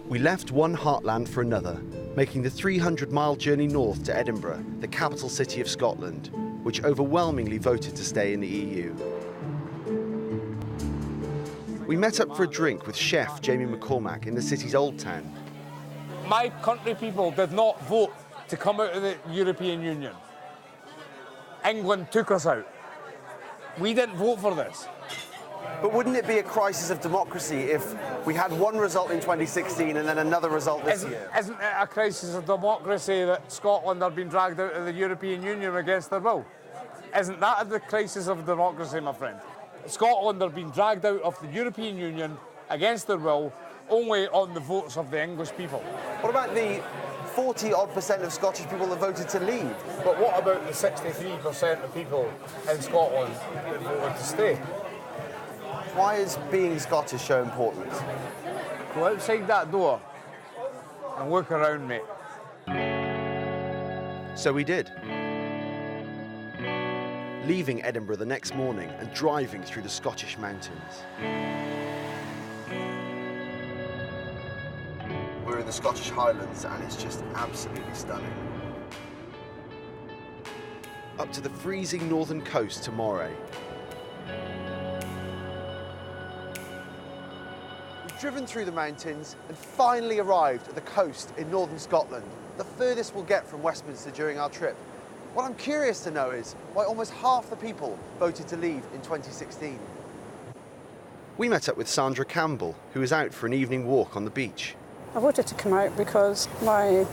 We left one heartland for another, making the 300-mile journey north to Edinburgh, the capital city of Scotland, which overwhelmingly voted to stay in the EU. We met up for a drink with chef Jamie McCormack in the city's Old Town. My country people did not vote to come out of the European Union. England took us out. We didn't vote for this. But wouldn't it be a crisis of democracy if we had one result in 2016 and then another result this year? Isn't it a crisis of democracy that Scotland are being dragged out of the European Union against their will? Isn't that the crisis of democracy, my friend? Scotland are being dragged out of the European Union against their will, only on the votes of the English people. What about the 40-odd% of Scottish people that voted to leave? But what about the 63% of people in Scotland that voted to stay? Why is being Scottish so important? Go outside that door and look around, mate. So we did. Leaving Edinburgh the next morning and driving through the Scottish mountains. We're in the Scottish Highlands and it's just absolutely stunning. Up to the freezing northern coast to Moray. We've driven through the mountains and finally arrived at the coast in northern Scotland, the furthest we'll get from Westminster during our trip. What I'm curious to know is why almost half the people voted to leave in 2016. We met up with Sandra Campbell, who was out for an evening walk on the beach. I wanted to come out because my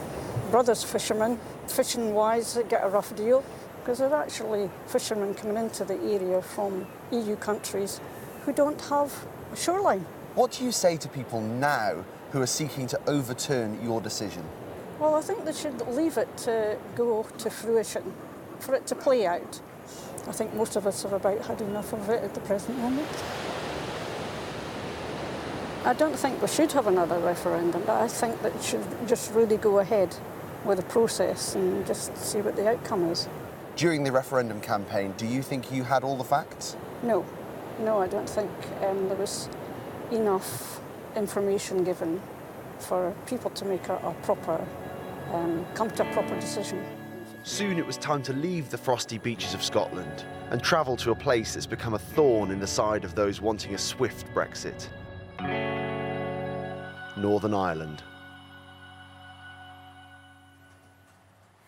brother's fishermen, fishing-wise, get a rough deal because there are actually fishermen coming into the area from EU countries who don't have a shoreline. What do you say to people now who are seeking to overturn your decision? Well, I think they should leave it to go to fruition, for it to play out. I think most of us have about had enough of it at the present moment. I don't think we should have another referendum, but I think that it should just really go ahead with the process and just see what the outcome is. During the referendum campaign, do you think you had all the facts? No, I don't think there was enough information given for people to make a proper, come to a proper decision. Soon it was time to leave the frosty beaches of Scotland and travel to a place that's become a thorn in the side of those wanting a swift Brexit. Northern Ireland.